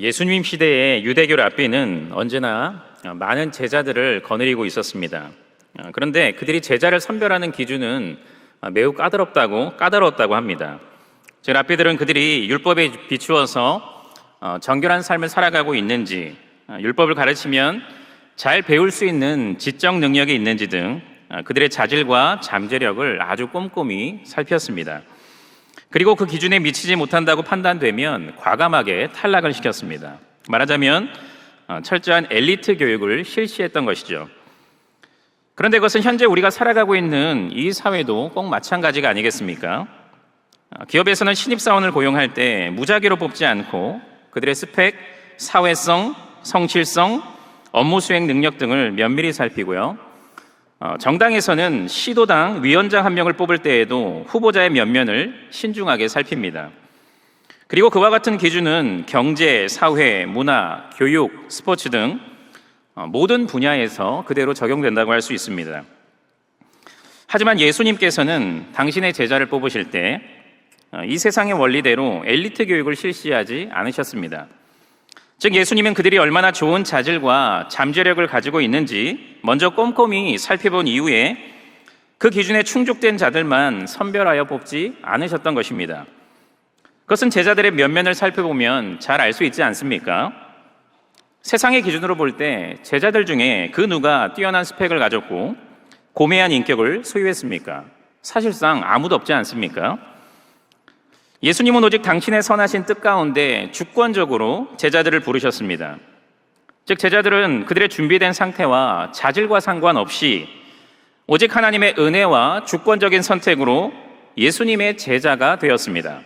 예수님 시대의 유대교 랍비는 언제나 많은 제자들을 거느리고 있었습니다. 그런데 그들이 제자를 선별하는 기준은 매우 까다로웠다고 합니다. 즉, 랍비들은 그들이 율법에 비추어서 정결한 삶을 살아가고 있는지, 율법을 가르치면 잘 배울 수 있는 지적 능력이 있는지 등 그들의 자질과 잠재력을 아주 꼼꼼히 살폈습니다. 그리고 그 기준에 미치지 못한다고 판단되면 과감하게 탈락을 시켰습니다. 말하자면 철저한 엘리트 교육을 실시했던 것이죠. 그런데 그것은 현재 우리가 살아가고 있는 이 사회도 꼭 마찬가지가 아니겠습니까? 기업에서는 신입사원을 고용할 때 무작위로 뽑지 않고 그들의 스펙, 사회성, 성실성, 업무 수행 능력 등을 면밀히 살피고요. 정당에서는 시도당 위원장 한 명을 뽑을 때에도 후보자의 면면을 신중하게 살핍니다. 그리고 그와 같은 기준은 경제, 사회, 문화, 교육, 스포츠 등 모든 분야에서 그대로 적용된다고 할 수 있습니다. 하지만 예수님께서는 당신의 제자를 뽑으실 때 이 세상의 원리대로 엘리트 교육을 실시하지 않으셨습니다. 즉, 예수님은 그들이 얼마나 좋은 자질과 잠재력을 가지고 있는지 먼저 꼼꼼히 살펴본 이후에 그 기준에 충족된 자들만 선별하여 뽑지 않으셨던 것입니다. 그것은 제자들의 면면을 살펴보면 잘 알 수 있지 않습니까? 세상의 기준으로 볼 때 제자들 중에 그 누가 뛰어난 스펙을 가졌고 고매한 인격을 소유했습니까? 사실상 아무도 없지 않습니까? 예수님은 오직 당신의 선하신 뜻 가운데 주권적으로 제자들을 부르셨습니다. 즉, 제자들은 그들의 준비된 상태와 자질과 상관없이 오직 하나님의 은혜와 주권적인 선택으로 예수님의 제자가 되었습니다.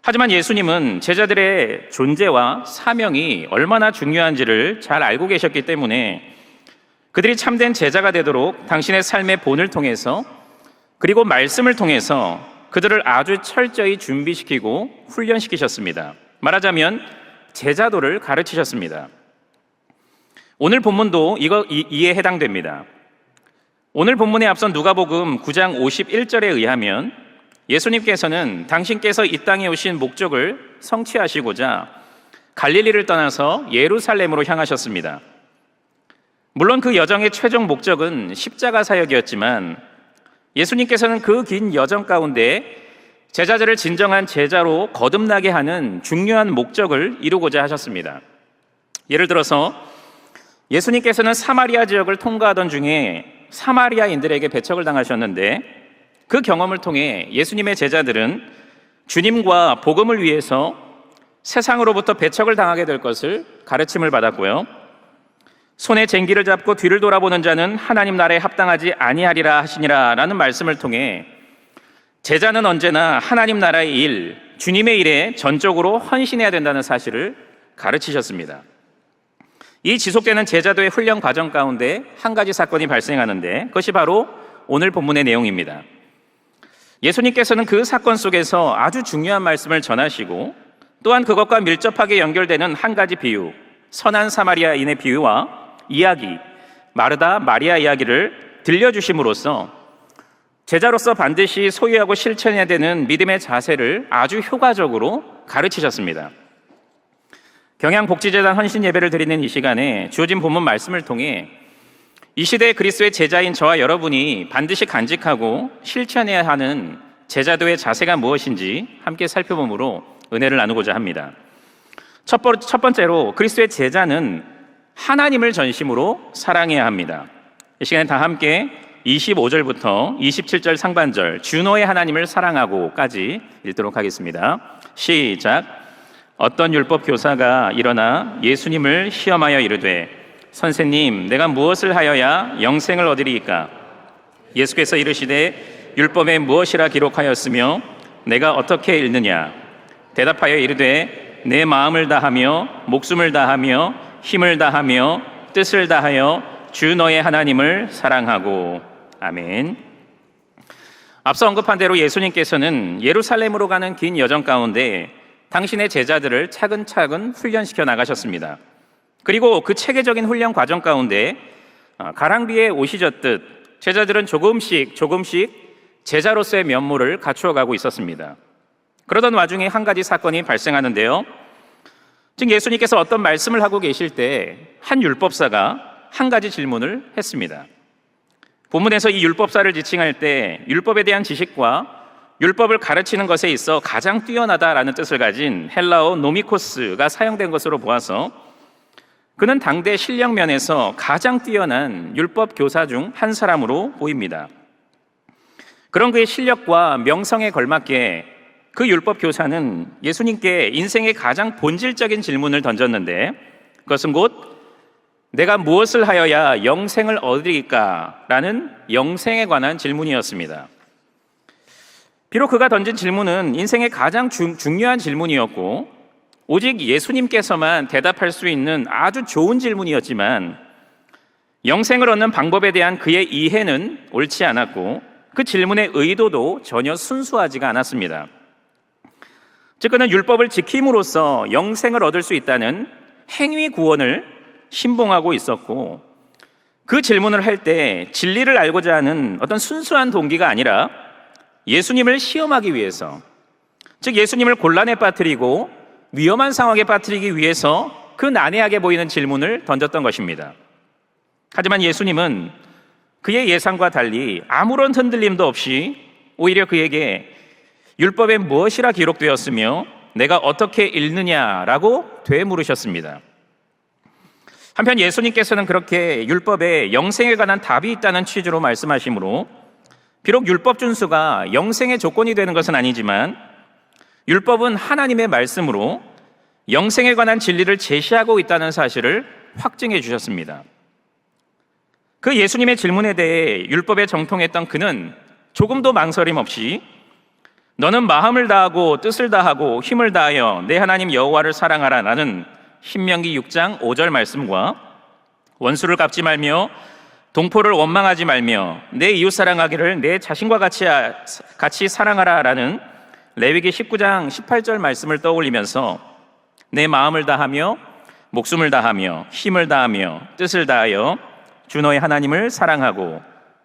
하지만 예수님은 제자들의 존재와 사명이 얼마나 중요한지를 잘 알고 계셨기 때문에 그들이 참된 제자가 되도록 당신의 삶의 본을 통해서 그리고 말씀을 통해서 그들을 아주 철저히 준비시키고 훈련시키셨습니다. 말하자면 제자도를 가르치셨습니다. 오늘 본문도 이에 해당됩니다. 오늘 본문에 앞선 누가복음 9장 51절에 의하면 예수님께서는 당신께서 이 땅에 오신 목적을 성취하시고자 갈릴리를 떠나서 예루살렘으로 향하셨습니다. 물론 그 여정의 최종 목적은 십자가 사역이었지만 예수님께서는 그 긴 여정 가운데 제자들을 진정한 제자로 거듭나게 하는 중요한 목적을 이루고자 하셨습니다. 예를 들어서 예수님께서는 사마리아 지역을 통과하던 중에 사마리아인들에게 배척을 당하셨는데 그 경험을 통해 예수님의 제자들은 주님과 복음을 위해서 세상으로부터 배척을 당하게 될 것을 가르침을 받았고요. 손에 쟁기를 잡고 뒤를 돌아보는 자는 하나님 나라에 합당하지 아니하리라 하시니라 라는 말씀을 통해 제자는 언제나 하나님 나라의 일, 주님의 일에 전적으로 헌신해야 된다는 사실을 가르치셨습니다. 이 지속되는 제자도의 훈련 과정 가운데 한 가지 사건이 발생하는데 그것이 바로 오늘 본문의 내용입니다. 예수님께서는 그 사건 속에서 아주 중요한 말씀을 전하시고 또한 그것과 밀접하게 연결되는 한 가지 비유, 선한 사마리아인의 비유와 이야기, 마르다 마리아 이야기를 들려주심으로써 제자로서 반드시 소유하고 실천해야 되는 믿음의 자세를 아주 효과적으로 가르치셨습니다. 경양복지재단 헌신 예배를 드리는 이 시간에 주어진 본문 말씀을 통해 이 시대의 그리스도의 제자인 저와 여러분이 반드시 간직하고 실천해야 하는 제자도의 자세가 무엇인지 함께 살펴보므로 은혜를 나누고자 합니다. 첫 번째로 그리스도의 제자는 하나님을 전심으로 사랑해야 합니다. 이 시간에 다 함께 25절부터 27절 상반절 주 너의 하나님을 사랑하고까지 읽도록 하겠습니다. 시작. 어떤 율법 교사가 일어나 예수님을 시험하여 이르되 선생님, 내가 무엇을 하여야 영생을 얻으리이까? 예수께서 이르시되 율법에 무엇이라 기록하였으며 내가 어떻게 읽느냐? 대답하여 이르되 내 마음을 다하며 목숨을 다하며 힘을 다하며 뜻을 다하여 주 너의 하나님을 사랑하고. 아멘. 앞서 언급한 대로 예수님께서는 예루살렘으로 가는 긴 여정 가운데 당신의 제자들을 차근차근 훈련시켜 나가셨습니다. 그리고 그 체계적인 훈련 과정 가운데 가랑비에 옷이 젖듯 제자들은 조금씩 제자로서의 면모를 갖추어가고 있었습니다. 그러던 와중에 한 가지 사건이 발생하는데요. 즉 예수님께서 어떤 말씀을 하고 계실 때 한 율법사가 한 가지 질문을 했습니다. 본문에서 이 율법사를 지칭할 때 율법에 대한 지식과 율법을 가르치는 것에 있어 가장 뛰어나다라는 뜻을 가진 헬라어 노미코스가 사용된 것으로 보아서 그는 당대 실력 면에서 가장 뛰어난 율법 교사 중 한 사람으로 보입니다. 그런 그의 실력과 명성에 걸맞게 그 율법 교사는 예수님께 인생의 가장 본질적인 질문을 던졌는데 그것은 곧 내가 무엇을 하여야 영생을 얻으리까? 라는 영생에 관한 질문이었습니다. 비록 그가 던진 질문은 인생의 가장 중요한 질문이었고 오직 예수님께서만 대답할 수 있는 아주 좋은 질문이었지만 영생을 얻는 방법에 대한 그의 이해는 옳지 않았고 그 질문의 의도도 전혀 순수하지가 않았습니다. 즉 그는 율법을 지킴으로써 영생을 얻을 수 있다는 행위 구원을 신봉하고 있었고 그 질문을 할 때 진리를 알고자 하는 어떤 순수한 동기가 아니라 예수님을 시험하기 위해서, 즉 예수님을 곤란에 빠뜨리고 위험한 상황에 빠뜨리기 위해서 그 난해하게 보이는 질문을 던졌던 것입니다. 하지만 예수님은 그의 예상과 달리 아무런 흔들림도 없이 오히려 그에게 율법에 무엇이라 기록되었으며 내가 어떻게 읽느냐라고 되물으셨습니다. 한편 예수님께서는 그렇게 율법에 영생에 관한 답이 있다는 취지로 말씀하시므로 비록 율법 준수가 영생의 조건이 되는 것은 아니지만 율법은 하나님의 말씀으로 영생에 관한 진리를 제시하고 있다는 사실을 확증해 주셨습니다. 그 예수님의 질문에 대해 율법에 정통했던 그는 조금도 망설임 없이 너는 마음을 다하고 뜻을 다하고 힘을 다하여 내 하나님 여호와를 사랑하라 라는 신명기 6장 5절 말씀과 원수를 갚지 말며 동포를 원망하지 말며 내 이웃 사랑하기를 내 자신과 같이 사랑하라 라는 레위기 19장 18절 말씀을 떠올리면서 내 마음을 다하며 목숨을 다하며 힘을 다하며 뜻을 다하여 주 너의 하나님을 사랑하고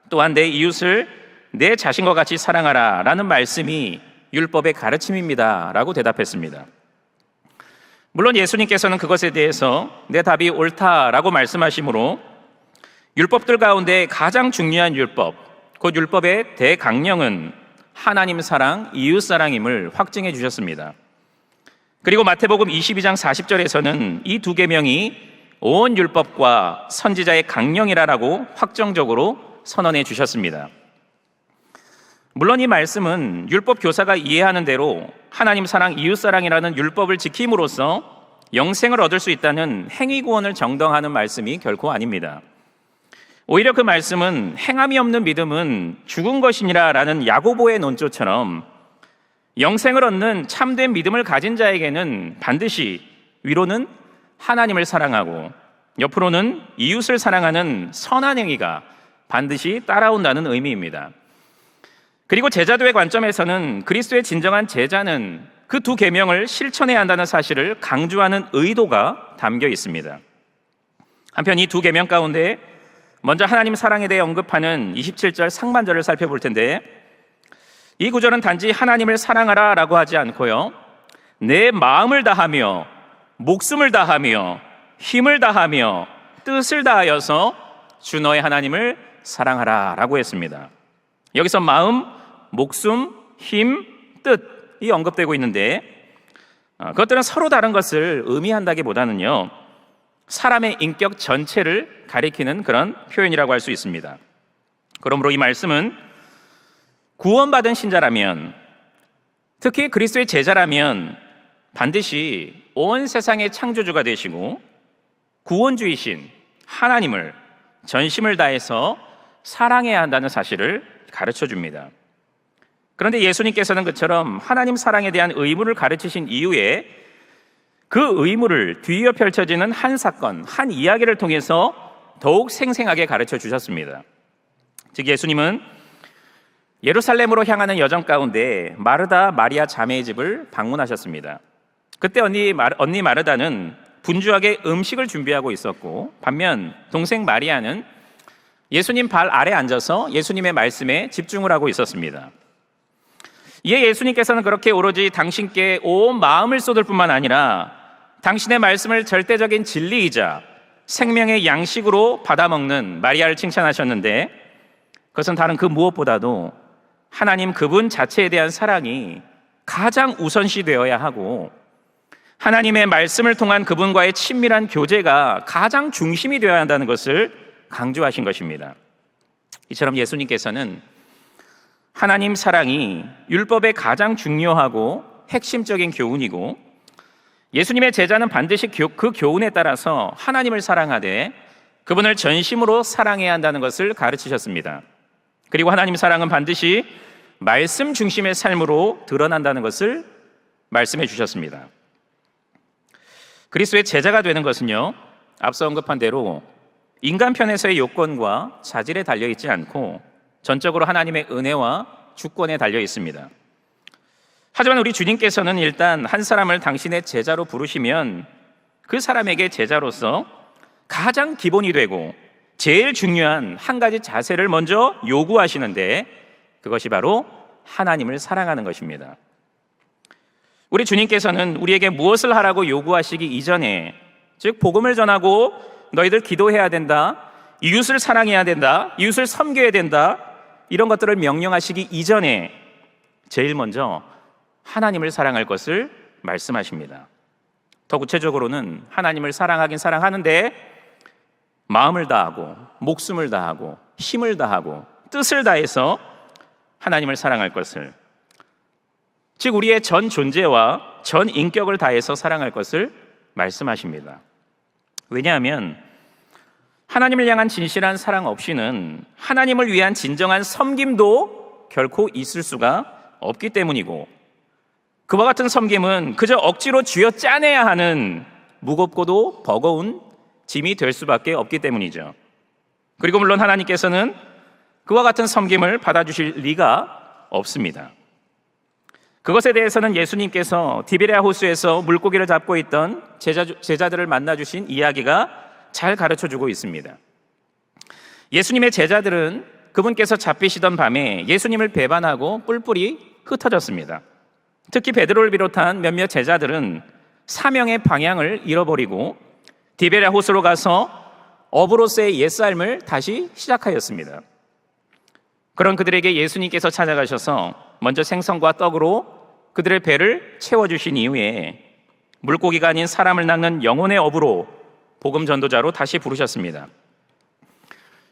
또한 내 이웃을 내 자신과 같이 사랑하라 라는 말씀이 율법의 가르침입니다 라고 대답했습니다. 물론 예수님께서는 그것에 대해서 내 답이 옳다라고 말씀하시므로 율법들 가운데 가장 중요한 율법, 곧 율법의 대강령은 하나님 사랑, 이웃 사랑임을 확증해 주셨습니다. 그리고 마태복음 22장 40절에서는 이 두 계명이 온 율법과 선지자의 강령이라라고 확정적으로 선언해 주셨습니다. 물론 이 말씀은 율법 교사가 이해하는 대로 하나님 사랑, 이웃 사랑이라는 율법을 지킴으로써 영생을 얻을 수 있다는 행위 구원을 정당하는 말씀이 결코 아닙니다. 오히려 그 말씀은 행함이 없는 믿음은 죽은 것이니라 라는 야고보의 논조처럼 영생을 얻는 참된 믿음을 가진 자에게는 반드시 위로는 하나님을 사랑하고 옆으로는 이웃을 사랑하는 선한 행위가 반드시 따라온다는 의미입니다. 그리고 제자도의 관점에서는 그리스도의 진정한 제자는 그 두 계명을 실천해야 한다는 사실을 강조하는 의도가 담겨 있습니다. 한편 이 두 계명 가운데 먼저 하나님 사랑에 대해 언급하는 27절 상반절을 살펴볼 텐데 이 구절은 단지 하나님을 사랑하라 라고 하지 않고요 내 마음을 다하며 목숨을 다하며 힘을 다하며 뜻을 다하여서 주 너의 하나님을 사랑하라 라고 했습니다. 여기서 마음, 목숨, 힘, 뜻이 언급되고 있는데 그것들은 서로 다른 것을 의미한다기보다는요 사람의 인격 전체를 가리키는 그런 표현이라고 할 수 있습니다. 그러므로 이 말씀은 구원받은 신자라면, 특히 그리스도의 제자라면 반드시 온 세상의 창조주가 되시고 구원주이신 하나님을 전심을 다해서 사랑해야 한다는 사실을 가르쳐 줍니다. 그런데 예수님께서는 그처럼 하나님 사랑에 대한 의무를 가르치신 이후에 그 의무를 뒤이어 펼쳐지는 한 사건, 한 이야기를 통해서 더욱 생생하게 가르쳐 주셨습니다. 즉 예수님은 예루살렘으로 향하는 여정 가운데 마르다, 마리아 자매의 집을 방문하셨습니다. 그때 언니 마르다는 분주하게 음식을 준비하고 있었고 반면 동생 마리아는 예수님 발 아래 앉아서 예수님의 말씀에 집중을 하고 있었습니다. 이에 예수님께서는 그렇게 오로지 당신께 온 마음을 쏟을 뿐만 아니라 당신의 말씀을 절대적인 진리이자 생명의 양식으로 받아먹는 마리아를 칭찬하셨는데, 그것은 다른 그 무엇보다도 하나님 그분 자체에 대한 사랑이 가장 우선시 되어야 하고, 하나님의 말씀을 통한 그분과의 친밀한 교제가 가장 중심이 되어야 한다는 것을 강조하신 것입니다. 이처럼 예수님께서는 하나님 사랑이 율법의 가장 중요하고 핵심적인 교훈이고, 예수님의 제자는 반드시 그 교훈에 따라서 하나님을 사랑하되 그분을 전심으로 사랑해야 한다는 것을 가르치셨습니다. 그리고 하나님 사랑은 반드시 말씀 중심의 삶으로 드러난다는 것을 말씀해 주셨습니다. 그리스도의 제자가 되는 것은요, 앞서 언급한 대로 인간 편에서의 요건과 자질에 달려 있지 않고 전적으로 하나님의 은혜와 주권에 달려 있습니다. 하지만 우리 주님께서는 일단 한 사람을 당신의 제자로 부르시면 그 사람에게 제자로서 가장 기본이 되고 제일 중요한 한 가지 자세를 먼저 요구하시는데, 그것이 바로 하나님을 사랑하는 것입니다. 우리 주님께서는 우리에게 무엇을 하라고 요구하시기 이전에, 즉 복음을 전하고 너희들 기도해야 된다, 이웃을 사랑해야 된다, 이웃을 섬겨야 된다, 이런 것들을 명령하시기 이전에 제일 먼저 하나님을 사랑할 것을 말씀하십니다. 더 구체적으로는 하나님을 사랑하긴 사랑하는데 마음을 다하고 목숨을 다하고 힘을 다하고 뜻을 다해서 하나님을 사랑할 것을, 즉 우리의 전 존재와 전 인격을 다해서 사랑할 것을 말씀하십니다. 왜냐하면 하나님을 향한 진실한 사랑 없이는 하나님을 위한 진정한 섬김도 결코 있을 수가 없기 때문이고, 그와 같은 섬김은 그저 억지로 쥐어 짜내야 하는 무겁고도 버거운 짐이 될 수밖에 없기 때문이죠. 그리고 물론 하나님께서는 그와 같은 섬김을 받아주실 리가 없습니다. 그것에 대해서는 예수님께서 디베랴 호수에서 물고기를 잡고 있던 제자들을 만나주신 이야기가 잘 가르쳐주고 있습니다. 예수님의 제자들은 그분께서 잡히시던 밤에 예수님을 배반하고 뿔뿔이 흩어졌습니다. 특히 베드로를 비롯한 몇몇 제자들은 사명의 방향을 잃어버리고 디베랴 호수로 가서 어부로서의 옛삶을 다시 시작하였습니다. 그런 그들에게 예수님께서 찾아가셔서 먼저 생선과 떡으로 그들의 배를 채워주신 이후에 물고기가 아닌 사람을 낚는 영혼의 어부로 복음 전도자로 다시 부르셨습니다.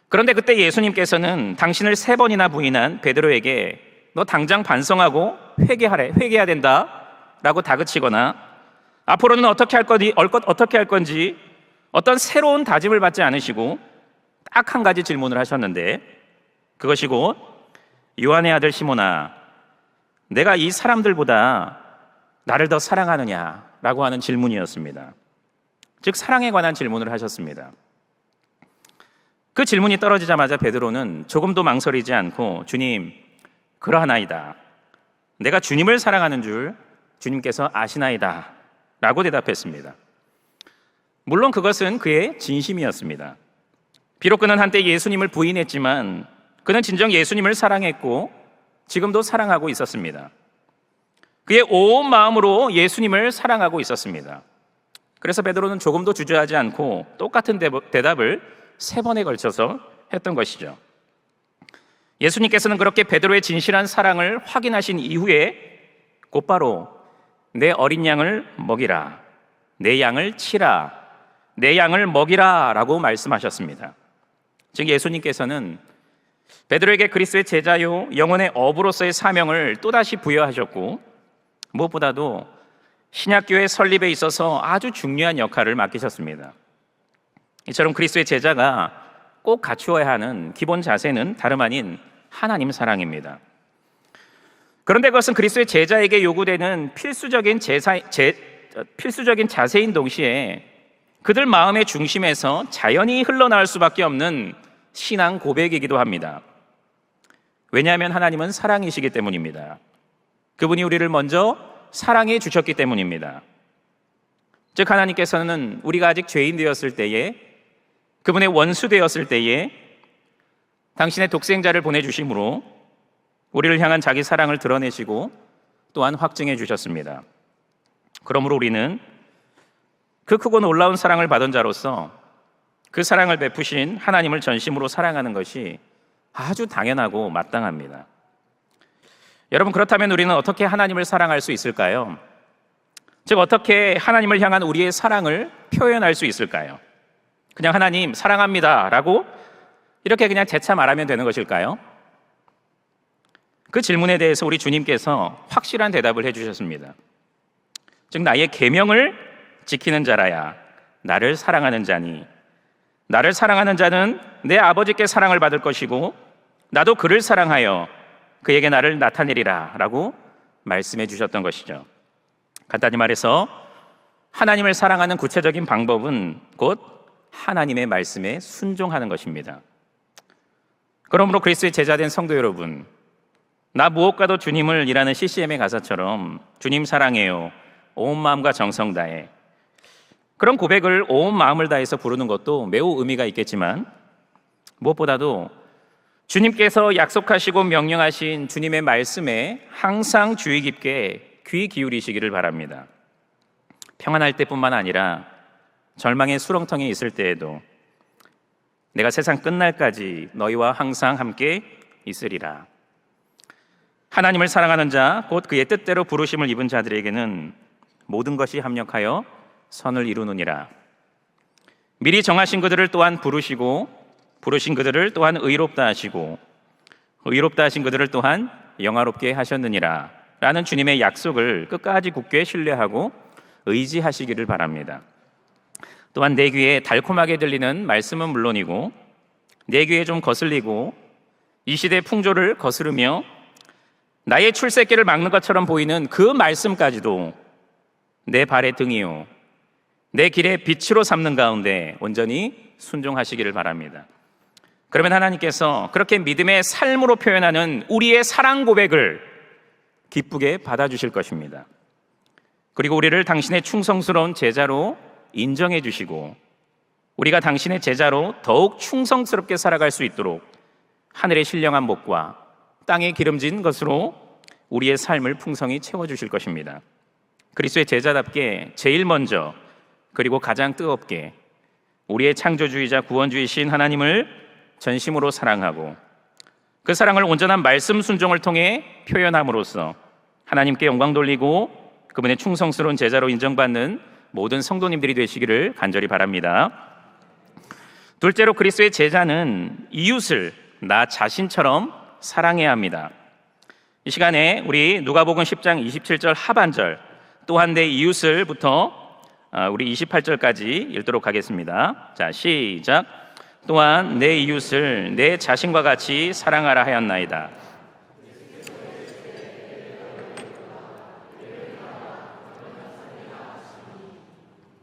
그런데 그때 예수님께서는 당신을 3번이나 부인한 베드로에게 너 당장 반성하고 회개해야 된다 라고 다그치거나 앞으로는 어떻게 할 건지 어떤 새로운 다짐을 받지 않으시고 딱 한 가지 질문을 하셨는데, 그것이 곧 요한의 아들 시몬아, 내가 이 사람들보다 나를 더 사랑하느냐 라고 하는 질문이었습니다. 즉 사랑에 관한 질문을 하셨습니다. 그 질문이 떨어지자마자 베드로는 조금도 망설이지 않고 주님, 그러하나이다. 내가 주님을 사랑하는 줄 주님께서 아시나이다 라고 대답했습니다. 물론 그것은 그의 진심이었습니다. 비록 그는 한때 예수님을 부인했지만 그는 진정 예수님을 사랑했고 지금도 사랑하고 있었습니다. 그의 온 마음으로 예수님을 사랑하고 있었습니다. 그래서 베드로는 조금도 주저하지 않고 똑같은 대답을 3번에 걸쳐서 했던 것이죠. 예수님께서는 그렇게 베드로의 진실한 사랑을 확인하신 이후에 곧바로 내 어린 양을 먹이라, 내 양을 치라, 내 양을 먹이라 라고 말씀하셨습니다. 즉 예수님께서는 베드로에게 그리스도의 제자요 영혼의 어부로서의 사명을 또다시 부여하셨고, 무엇보다도 신약교회 설립에 있어서 아주 중요한 역할을 맡기셨습니다. 이처럼 그리스도의 제자가 꼭 갖추어야 하는 기본 자세는 다름 아닌 하나님 사랑입니다. 그런데 그것은 그리스도의 제자에게 요구되는 필수적인 자세인 동시에 그들 마음의 중심에서 자연히 흘러나올 수밖에 없는 신앙 고백이기도 합니다. 왜냐하면 하나님은 사랑이시기 때문입니다. 그분이 우리를 먼저 사랑해 주셨기 때문입니다. 즉 하나님께서는 우리가 아직 죄인 되었을 때에, 그분의 원수 되었을 때에 당신의 독생자를 보내주심으로 우리를 향한 자기 사랑을 드러내시고 또한 확증해 주셨습니다. 그러므로 우리는 그 크고 놀라운 사랑을 받은 자로서 그 사랑을 베푸신 하나님을 전심으로 사랑하는 것이 아주 당연하고 마땅합니다. 여러분, 그렇다면 우리는 어떻게 하나님을 사랑할 수 있을까요? 즉, 어떻게 하나님을 향한 우리의 사랑을 표현할 수 있을까요? 그냥 하나님 사랑합니다 라고 이렇게 그냥 재차 말하면 되는 것일까요? 그 질문에 대해서 우리 주님께서 확실한 대답을 해주셨습니다. 즉, 나의 계명을 지키는 자라야 나를 사랑하는 자니, 나를 사랑하는 자는 내 아버지께 사랑을 받을 것이고 나도 그를 사랑하여 그에게 나를 나타내리라 라고 말씀해 주셨던 것이죠. 간단히 말해서 하나님을 사랑하는 구체적인 방법은 곧 하나님의 말씀에 순종하는 것입니다. 그러므로 그리스도의 제자된 성도 여러분, 나 무엇과도 주님을 이라는 CCM의 가사처럼 주님 사랑해요, 온 마음과 정성 다해, 그런 고백을 온 마음을 다해서 부르는 것도 매우 의미가 있겠지만 무엇보다도 주님께서 약속하시고 명령하신 주님의 말씀에 항상 주의 깊게 귀 기울이시기를 바랍니다. 평안할 때뿐만 아니라 절망의 수렁텅에 있을 때에도 내가 세상 끝날까지 너희와 항상 함께 있으리라. 하나님을 사랑하는 자, 곧 그의 뜻대로 부르심을 입은 자들에게는 모든 것이 합력하여 선을 이루느니라. 미리 정하신 그들을 또한 부르시고 부르신 그들을 또한 의롭다 하시고 의롭다 하신 그들을 또한 영화롭게 하셨느니라 라는 주님의 약속을 끝까지 굳게 신뢰하고 의지하시기를 바랍니다. 또한 내 귀에 달콤하게 들리는 말씀은 물론이고 내 귀에 좀 거슬리고 이 시대의 풍조를 거스르며 나의 출세길을 막는 것처럼 보이는 그 말씀까지도 내 발의 등이요 내 길의 빛으로 삼는 가운데 온전히 순종하시기를 바랍니다. 그러면 하나님께서 그렇게 믿음의 삶으로 표현하는 우리의 사랑 고백을 기쁘게 받아주실 것입니다. 그리고 우리를 당신의 충성스러운 제자로 인정해 주시고 우리가 당신의 제자로 더욱 충성스럽게 살아갈 수 있도록 하늘의 신령한 복과 땅에 기름진 것으로 우리의 삶을 풍성히 채워주실 것입니다. 그리스도의 제자답게 제일 먼저 그리고 가장 뜨겁게 우리의 창조주의자 구원주이신 하나님을 전심으로 사랑하고 그 사랑을 온전한 말씀 순종을 통해 표현함으로써 하나님께 영광 돌리고 그분의 충성스러운 제자로 인정받는 모든 성도님들이 되시기를 간절히 바랍니다. 둘째로 그리스도의 제자는 이웃을 나 자신처럼 사랑해야 합니다. 이 시간에 우리 누가복음 10장 27절 하반절 또한 내 이웃을부터 우리 28절까지 읽도록 하겠습니다. 자, 시작. 또한 내 이웃을 내 자신과 같이 사랑하라 하였나이다.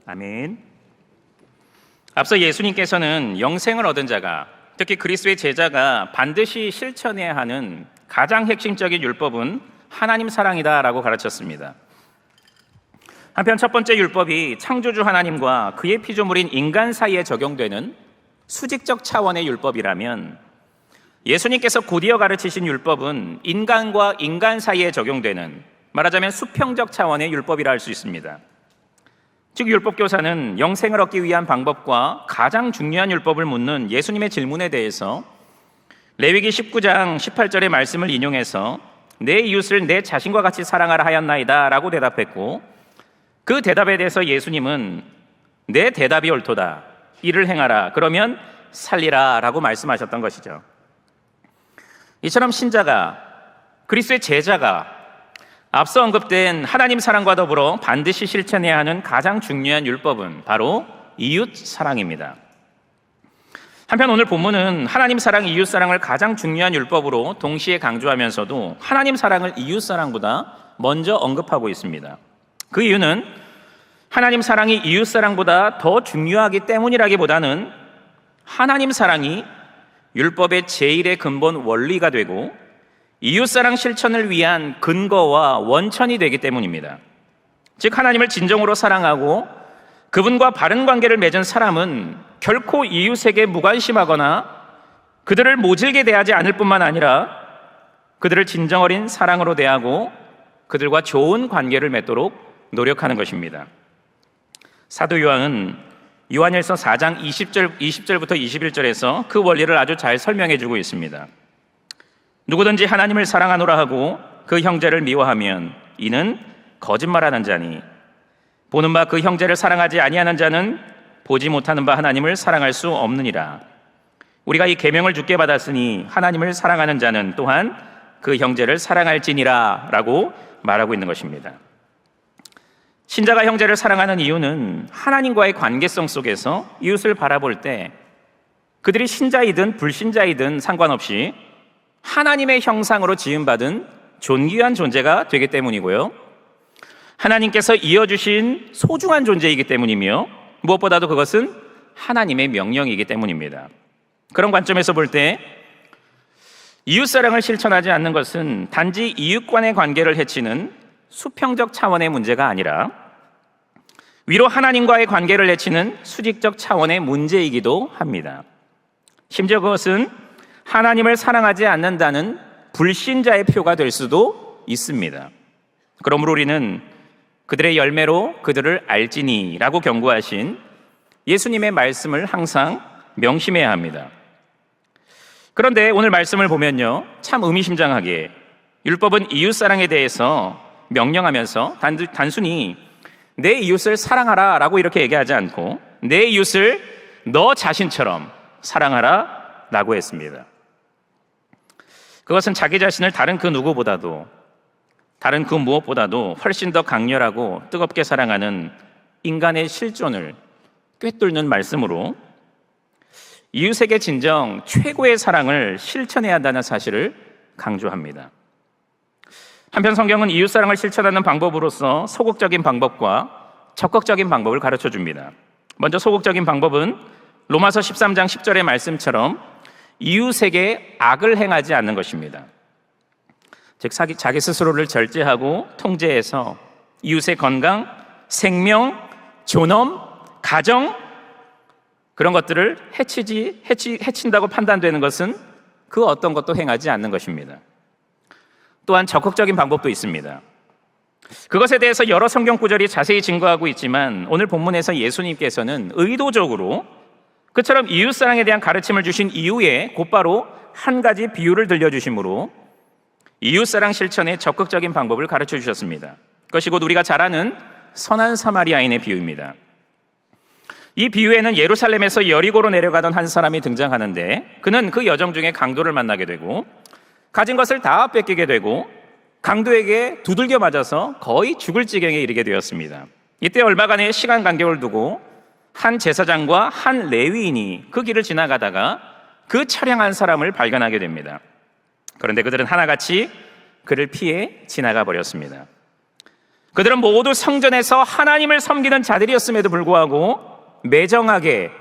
아멘. 앞서 예수님께서는 영생을 얻은 자가, 특히 그리스도의 제자가 반드시 실천해야 하는 가장 핵심적인 율법은 하나님 사랑이다라고 가르쳤습니다. 한편 첫 번째 율법이 창조주 하나님과 그의 피조물인 인간 사이에 적용되는 수직적 차원의 율법이라면 예수님께서 곧이어 가르치신 율법은 인간과 인간 사이에 적용되는, 말하자면 수평적 차원의 율법이라 할 수 있습니다. 즉 율법교사는 영생을 얻기 위한 방법과 가장 중요한 율법을 묻는 예수님의 질문에 대해서 레위기 19장 18절의 말씀을 인용해서 내 이웃을 내 자신과 같이 사랑하라 하였나이다 라고 대답했고, 그 대답에 대해서 예수님은 내 대답이 옳도다, 이를 행하라, 그러면 살리라 라고 말씀하셨던 것이죠. 이처럼 신자가, 그리스도의 제자가 앞서 언급된 하나님 사랑과 더불어 반드시 실천해야 하는 가장 중요한 율법은 바로 이웃 사랑입니다. 한편 오늘 본문은 하나님 사랑, 이웃 사랑을 가장 중요한 율법으로 동시에 강조하면서도 하나님 사랑을 이웃 사랑보다 먼저 언급하고 있습니다. 그 이유는 하나님 사랑이 이웃 사랑보다 더 중요하기 때문이라기보다는 하나님 사랑이 율법의 제일의 근본 원리가 되고 이웃 사랑 실천을 위한 근거와 원천이 되기 때문입니다. 즉 하나님을 진정으로 사랑하고 그분과 바른 관계를 맺은 사람은 결코 이웃에게 무관심하거나 그들을 모질게 대하지 않을 뿐만 아니라 그들을 진정 어린 사랑으로 대하고 그들과 좋은 관계를 맺도록 노력하는 것입니다. 사도 요한은 요한일서 4장 20절부터 21절에서 그 원리를 아주 잘 설명해 주고 있습니다. 누구든지 하나님을 사랑하노라 하고 그 형제를 미워하면 이는 거짓말하는 자니 보는 바 그 형제를 사랑하지 아니하는 자는 보지 못하는 바 하나님을 사랑할 수 없느니라. 우리가 이 계명을 주께 받았으니 하나님을 사랑하는 자는 또한 그 형제를 사랑할지니라 라고 말하고 있는 것입니다. 신자가 형제를 사랑하는 이유는 하나님과의 관계성 속에서 이웃을 바라볼 때 그들이 신자이든 불신자이든 상관없이 하나님의 형상으로 지음받은 존귀한 존재가 되기 때문이고요. 하나님께서 이어주신 소중한 존재이기 때문이며 무엇보다도 그것은 하나님의 명령이기 때문입니다. 그런 관점에서 볼 때 이웃사랑을 실천하지 않는 것은 단지 이웃 간의 관계를 해치는 수평적 차원의 문제가 아니라 위로 하나님과의 관계를 해치는 수직적 차원의 문제이기도 합니다. 심지어 그것은 하나님을 사랑하지 않는다는 불신자의 표가 될 수도 있습니다. 그러므로 우리는 그들의 열매로 그들을 알지니라고 경고하신 예수님의 말씀을 항상 명심해야 합니다. 그런데 오늘 말씀을 보면요, 참 의미심장하게 율법은 이웃사랑에 대해서 명령하면서 단순히 내 이웃을 사랑하라 라고 이렇게 얘기하지 않고 내 이웃을 너 자신처럼 사랑하라 라고 했습니다. 그것은 자기 자신을 다른 그 누구보다도, 다른 그 무엇보다도 훨씬 더 강렬하고 뜨겁게 사랑하는 인간의 실존을 꿰뚫는 말씀으로 이웃에게 진정 최고의 사랑을 실천해야 한다는 사실을 강조합니다. 한편 성경은 이웃사랑을 실천하는 방법으로서 소극적인 방법과 적극적인 방법을 가르쳐 줍니다. 먼저 소극적인 방법은 로마서 13장 10절의 말씀처럼 이웃에게 악을 행하지 않는 것입니다. 즉 자기 스스로를 절제하고 통제해서 이웃의 건강, 생명, 존엄, 가정 그런 것들을 해친다고 판단되는 것은 그 어떤 것도 행하지 않는 것입니다. 또한 적극적인 방법도 있습니다. 그것에 대해서 여러 성경 구절이 자세히 증거하고 있지만 오늘 본문에서 예수님께서는 의도적으로 그처럼 이웃사랑에 대한 가르침을 주신 이후에 곧바로 한 가지 비유를 들려주심으로 이웃사랑 실천의 적극적인 방법을 가르쳐 주셨습니다. 그것이 곧 우리가 잘 아는 선한 사마리아인의 비유입니다. 이 비유에는 예루살렘에서 여리고로 내려가던 한 사람이 등장하는데 그는 그 여정 중에 강도를 만나게 되고 가진 것을 다 뺏기게 되고 강도에게 두들겨 맞아서 거의 죽을 지경에 이르게 되었습니다. 이때 얼마간의 시간 간격을 두고 한 제사장과 한 레위인이 그 길을 지나가다가 그 처량한 사람을 발견하게 됩니다. 그런데 그들은 하나같이 그를 피해 지나가 버렸습니다. 그들은 모두 성전에서 하나님을 섬기는 자들이었음에도 불구하고 매정하게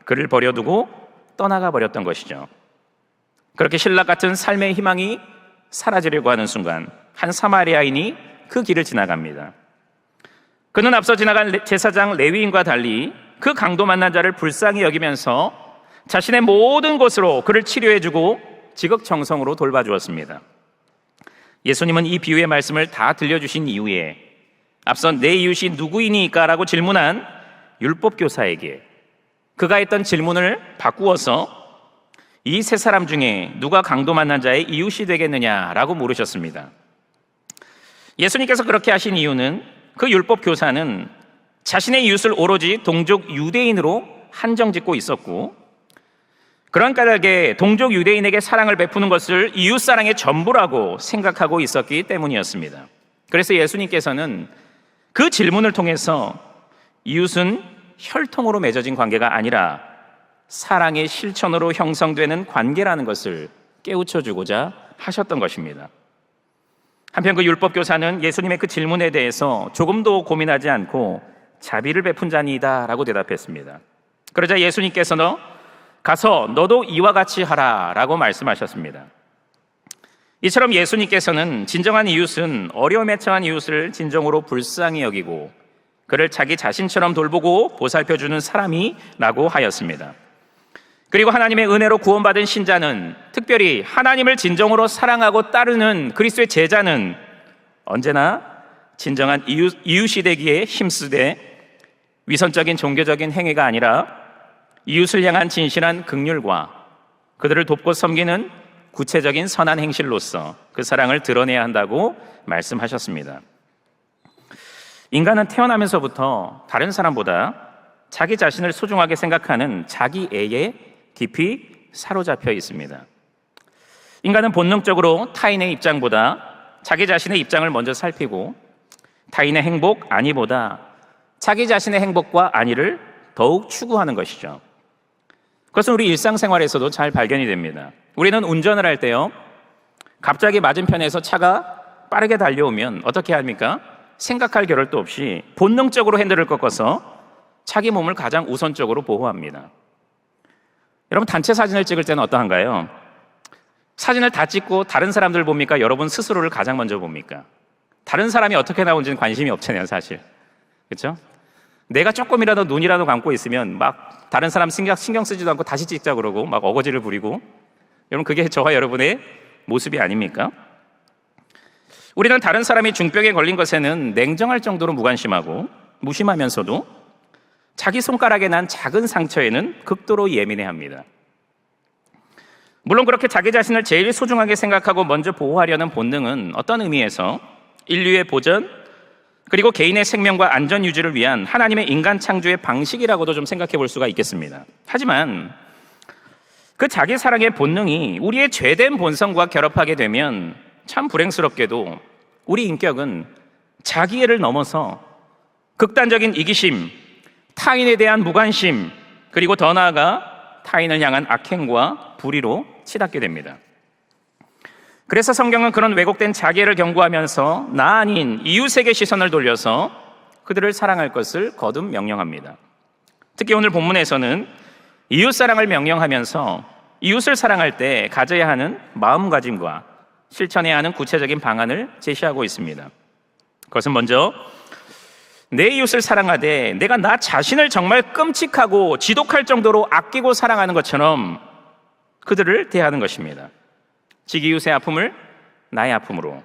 그를 버려두고 떠나가 버렸던 것이죠. 그렇게 신락 같은 삶의 희망이 사라지려고 하는 순간 한 사마리아인이 그 길을 지나갑니다. 그는 앞서 지나간 제사장 레위인과 달리 그 강도 만난 자를 불쌍히 여기면서 자신의 모든 것으로 그를 치료해주고 지극정성으로 돌봐주었습니다. 예수님은 이 비유의 말씀을 다 들려주신 이후에 앞선 내 이웃이 누구이니까? 라고 질문한 율법교사에게 그가 했던 질문을 바꾸어서 이 세 사람 중에 누가 강도 만난 자의 이웃이 되겠느냐라고 물으셨습니다. 예수님께서 그렇게 하신 이유는 그 율법교사는 자신의 이웃을 오로지 동족 유대인으로 한정짓고 있었고 그런 까닭에 동족 유대인에게 사랑을 베푸는 것을 이웃사랑의 전부라고 생각하고 있었기 때문이었습니다. 그래서 예수님께서는 그 질문을 통해서 이웃은 혈통으로 맺어진 관계가 아니라 사랑의 실천으로 형성되는 관계라는 것을 깨우쳐주고자 하셨던 것입니다. 한편 그 율법교사는 예수님의 그 질문에 대해서 조금도 고민하지 않고 자비를 베푼 자니이다 라고 대답했습니다. 그러자 예수님께서는 가서 너도 이와 같이 하라 라고 말씀하셨습니다. 이처럼 예수님께서는 진정한 이웃은 어려움에 처한 이웃을 진정으로 불쌍히 여기고 그를 자기 자신처럼 돌보고 보살펴주는 사람이라고 하였습니다. 그리고 하나님의 은혜로 구원받은 신자는 특별히 하나님을 진정으로 사랑하고 따르는 그리스도의 제자는 언제나 진정한 이웃이 되기에 힘쓰되 위선적인 종교적인 행위가 아니라 이웃을 향한 진실한 긍휼과 그들을 돕고 섬기는 구체적인 선한 행실로서 그 사랑을 드러내야 한다고 말씀하셨습니다. 인간은 태어나면서부터 다른 사람보다 자기 자신을 소중하게 생각하는 자기애에 깊이 사로잡혀 있습니다. 인간은 본능적으로 타인의 입장보다 자기 자신의 입장을 먼저 살피고 타인의 행복, 안위보다 자기 자신의 행복과 안위를 더욱 추구하는 것이죠. 그것은 우리 일상생활에서도 잘 발견이 됩니다. 우리는 운전을 할 때요, 갑자기 맞은편에서 차가 빠르게 달려오면 어떻게 합니까? 생각할 겨를도 없이 본능적으로 핸들을 꺾어서 자기 몸을 가장 우선적으로 보호합니다. 여러분, 단체 사진을 찍을 때는 어떠한가요? 사진을 다 찍고 다른 사람들 봅니까? 여러분 스스로를 가장 먼저 봅니까? 다른 사람이 어떻게 나오는지는 관심이 없잖아요, 사실. 그렇죠? 내가 조금이라도 눈이라도 감고 있으면 막 다른 사람 신경 쓰지도 않고 다시 찍자 그러고 막 어거지를 부리고, 여러분 그게 저와 여러분의 모습이 아닙니까? 우리는 다른 사람이 중병에 걸린 것에는 냉정할 정도로 무관심하고 무심하면서도 자기 손가락에 난 작은 상처에는 극도로 예민해합니다. 물론 그렇게 자기 자신을 제일 소중하게 생각하고 먼저 보호하려는 본능은 어떤 의미에서 인류의 보전 그리고 개인의 생명과 안전 유지를 위한 하나님의 인간 창조의 방식이라고도 좀 생각해 볼 수가 있겠습니다. 하지만 그 자기 사랑의 본능이 우리의 죄된 본성과 결합하게 되면 참 불행스럽게도 우리 인격은 자기애를 넘어서 극단적인 이기심, 타인에 대한 무관심, 그리고 더 나아가 타인을 향한 악행과 불의로 치닫게 됩니다. 그래서 성경은 그런 왜곡된 자기애를 경고하면서 나 아닌 이웃에게 시선을 돌려서 그들을 사랑할 것을 거듭 명령합니다. 특히 오늘 본문에서는 이웃 사랑을 명령하면서 이웃을 사랑할 때 가져야 하는 마음가짐과 실천해야 하는 구체적인 방안을 제시하고 있습니다. 그것은 먼저 내 이웃을 사랑하되 내가 나 자신을 정말 끔찍하고 지독할 정도로 아끼고 사랑하는 것처럼 그들을 대하는 것입니다. 즉 이웃의 아픔을 나의 아픔으로,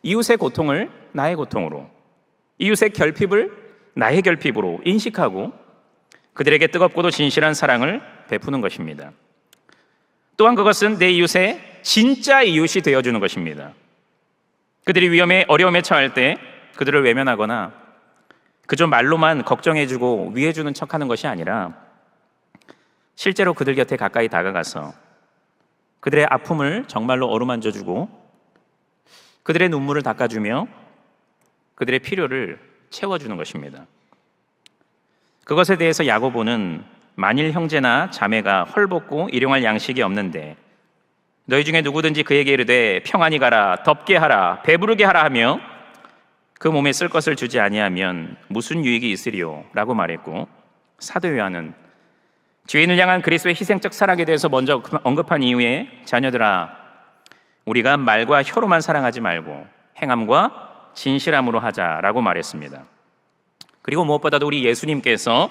이웃의 고통을 나의 고통으로, 이웃의 결핍을 나의 결핍으로 인식하고 그들에게 뜨겁고도 진실한 사랑을 베푸는 것입니다. 또한 그것은 내 이웃의 진짜 이웃이 되어주는 것입니다. 그들이 위험에 어려움에 처할 때 그들을 외면하거나 그저 말로만 걱정해주고 위해주는 척하는 것이 아니라 실제로 그들 곁에 가까이 다가가서 그들의 아픔을 정말로 어루만져주고 그들의 눈물을 닦아주며 그들의 필요를 채워주는 것입니다. 그것에 대해서 야고보는 만일 형제나 자매가 헐벗고 일용할 양식이 없는데 너희 중에 누구든지 그에게 이르되 평안히 가라, 덥게 하라, 배부르게 하라 하며 그 몸에 쓸 것을 주지 아니하면 무슨 유익이 있으리요? 라고 말했고, 사도 요한은 죄인을 향한 그리스도의 희생적 사랑에 대해서 먼저 언급한 이후에 자녀들아, 우리가 말과 혀로만 사랑하지 말고 행함과 진실함으로 하자라고 말했습니다. 그리고 무엇보다도 우리 예수님께서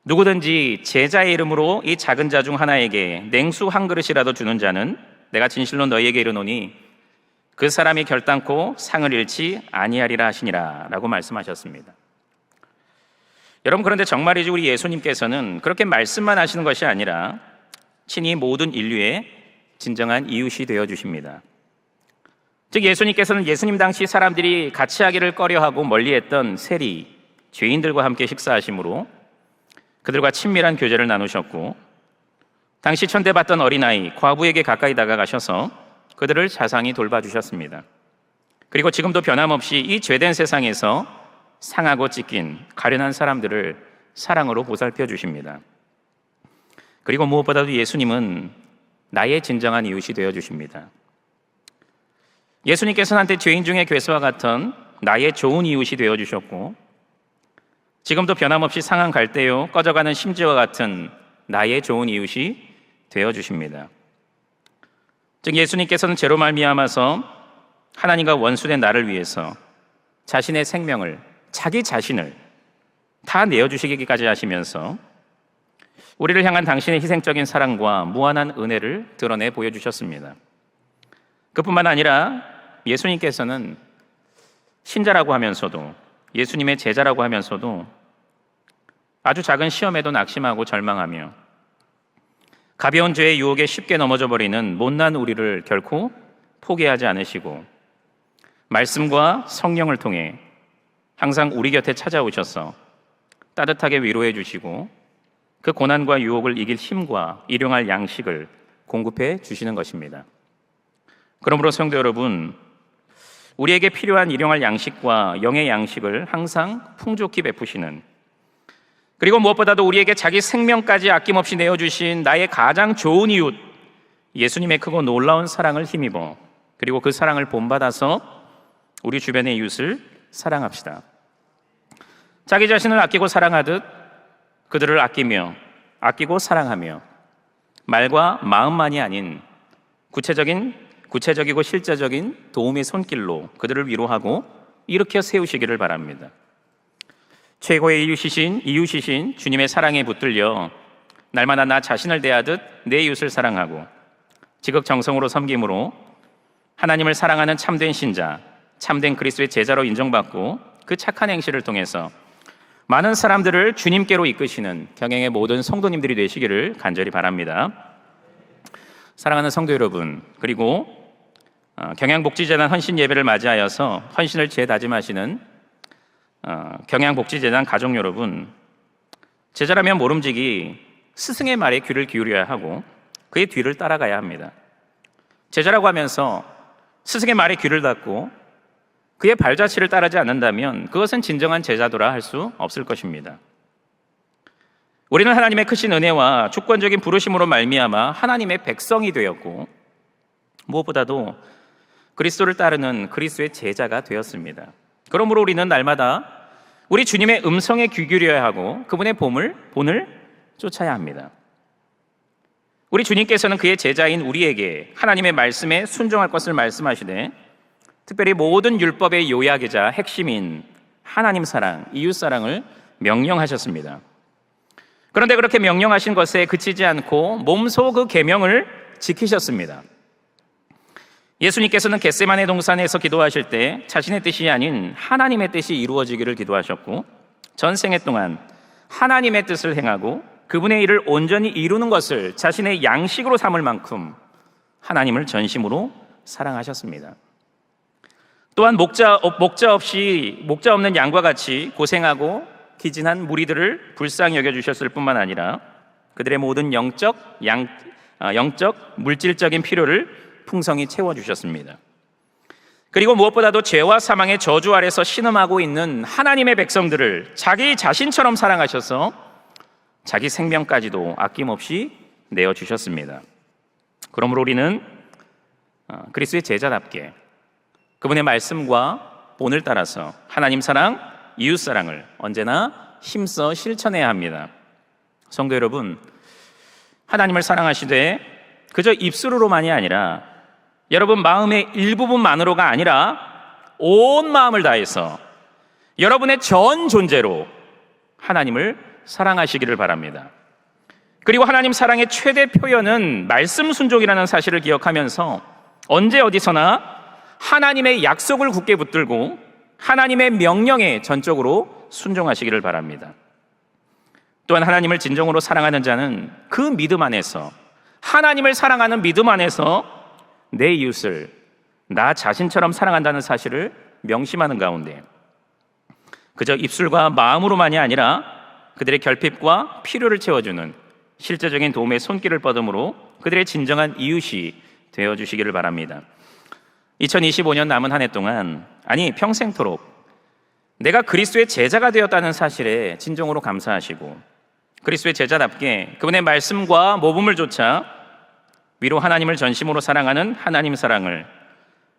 누구든지 제자의 이름으로 이 작은 자 중 하나에게 냉수 한 그릇이라도 주는 자는 내가 진실로 너희에게 이르노니 그 사람이 결단코 상을 잃지 아니하리라 하시니라 라고 말씀하셨습니다. 여러분, 그런데 정말이지 우리 예수님께서는 그렇게 말씀만 하시는 것이 아니라 친히 모든 인류의 진정한 이웃이 되어주십니다. 즉 예수님께서는 예수님 당시 사람들이 같이 하기를 꺼려하고 멀리했던 세리, 죄인들과 함께 식사하심으로 그들과 친밀한 교제를 나누셨고, 당시 천대받던 어린아이, 과부에게 가까이 다가가셔서 그들을 자상히 돌봐주셨습니다. 그리고 지금도 변함없이 이 죄된 세상에서 상하고 찢긴 가련한 사람들을 사랑으로 보살펴 주십니다. 그리고 무엇보다도 예수님은 나의 진정한 이웃이 되어주십니다. 예수님께서는 한때 죄인 중에 괴수와 같은 나의 좋은 이웃이 되어주셨고, 지금도 변함없이 상한 갈대요 꺼져가는 심지와 같은 나의 좋은 이웃이 되어주십니다. 즉 예수님께서는 죄로 말미암아서 하나님과 원수된 나를 위해서 자신의 생명을, 자기 자신을 다 내어주시기까지 하시면서 우리를 향한 당신의 희생적인 사랑과 무한한 은혜를 드러내 보여주셨습니다. 그뿐만 아니라 예수님께서는 신자라고 하면서도, 예수님의 제자라고 하면서도 아주 작은 시험에도 낙심하고 절망하며 가벼운 죄의 유혹에 쉽게 넘어져 버리는 못난 우리를 결코 포기하지 않으시고 말씀과 성령을 통해 항상 우리 곁에 찾아오셔서 따뜻하게 위로해 주시고 그 고난과 유혹을 이길 힘과 일용할 양식을 공급해 주시는 것입니다. 그러므로 성도 여러분, 우리에게 필요한 일용할 양식과 영의 양식을 항상 풍족히 베푸시는, 그리고 무엇보다도 우리에게 자기 생명까지 아낌없이 내어주신 나의 가장 좋은 이웃 예수님의 크고 놀라운 사랑을 힘입어, 그리고 그 사랑을 본받아서 우리 주변의 이웃을 사랑합시다. 자기 자신을 아끼고 사랑하듯 그들을 아끼고 사랑하며 말과 마음만이 아닌 구체적이고 실제적인 도움의 손길로 그들을 위로하고 일으켜 세우시기를 바랍니다. 최고의 이웃이신 주님의 사랑에 붙들려 날마다 나 자신을 대하듯 내 이웃을 사랑하고 지극정성으로 섬김으로 하나님을 사랑하는 참된 신자, 참된 그리스도의 제자로 인정받고 그 착한 행실을 통해서 많은 사람들을 주님께로 이끄시는 경영의 모든 성도님들이 되시기를 간절히 바랍니다. 사랑하는 성도 여러분, 그리고 경양복지재단 헌신 예배를 맞이하여서 헌신을 재다짐하시는 경양복지재단 가족 여러분, 제자라면 모름지기 스승의 말에 귀를 기울여야 하고 그의 뒤를 따라가야 합니다. 제자라고 하면서 스승의 말에 귀를 닫고 그의 발자취를 따르지 않는다면 그것은 진정한 제자도라 할 수 없을 것입니다. 우리는 하나님의 크신 은혜와 주권적인 부르심으로 말미암아 하나님의 백성이 되었고 무엇보다도 그리스도를 따르는 그리스도의 제자가 되었습니다. 그러므로 우리는 날마다 우리 주님의 음성에 귀 기울여야 하고 그분의 본을 쫓아야 합니다. 우리 주님께서는 그의 제자인 우리에게 하나님의 말씀에 순종할 것을 말씀하시되 특별히 모든 율법의 요약이자 핵심인 하나님 사랑, 이웃 사랑을 명령하셨습니다. 그런데 그렇게 명령하신 것에 그치지 않고 몸소 그 계명을 지키셨습니다. 예수님께서는 겟세마네 동산에서 기도하실 때 자신의 뜻이 아닌 하나님의 뜻이 이루어지기를 기도하셨고 전생애 동안 하나님의 뜻을 행하고 그분의 일을 온전히 이루는 것을 자신의 양식으로 삼을 만큼 하나님을 전심으로 사랑하셨습니다. 또한 목자 없는 양과 같이 고생하고 기진한 무리들을 불쌍히 여겨주셨을 뿐만 아니라 그들의 모든 영적, 물질적인 필요를 풍성히 채워주셨습니다. 그리고 무엇보다도 죄와 사망의 저주 아래서 신음하고 있는 하나님의 백성들을 자기 자신처럼 사랑하셔서 자기 생명까지도 아낌없이 내어주셨습니다. 그러므로 우리는 그리스도의 제자답게 그분의 말씀과 본을 따라서 하나님 사랑, 이웃 사랑을 언제나 힘써 실천해야 합니다. 성도 여러분, 하나님을 사랑하시되 그저 입술로만이 아니라 여러분 마음의 일부분만으로가 아니라 온 마음을 다해서 여러분의 전 존재로 하나님을 사랑하시기를 바랍니다. 그리고 하나님 사랑의 최대 표현은 말씀 순종이라는 사실을 기억하면서 언제 어디서나 하나님의 약속을 굳게 붙들고 하나님의 명령에 전적으로 순종하시기를 바랍니다. 또한 하나님을 진정으로 사랑하는 자는 그 믿음 안에서, 하나님을 사랑하는 믿음 안에서 내 이웃을 나 자신처럼 사랑한다는 사실을 명심하는 가운데 그저 입술과 마음으로만이 아니라 그들의 결핍과 필요를 채워주는 실제적인 도움의 손길을 뻗음으로 그들의 진정한 이웃이 되어주시기를 바랍니다. 2025년 남은 한 해 동안, 아니 평생토록 내가 그리스도의 제자가 되었다는 사실에 진정으로 감사하시고 그리스도의 제자답게 그분의 말씀과 모범을 좇아 위로 하나님을 전심으로 사랑하는 하나님 사랑을,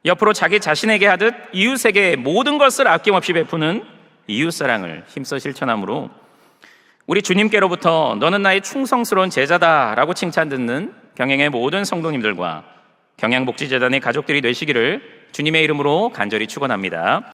옆으로 자기 자신에게 하듯 이웃에게 모든 것을 아낌없이 베푸는 이웃 사랑을 힘써 실천함으로 우리 주님께로부터 너는 나의 충성스러운 제자다라고 칭찬 듣는 경영의 모든 성도님들과 경양복지재단의 가족들이 되시기를 주님의 이름으로 간절히 축원합니다.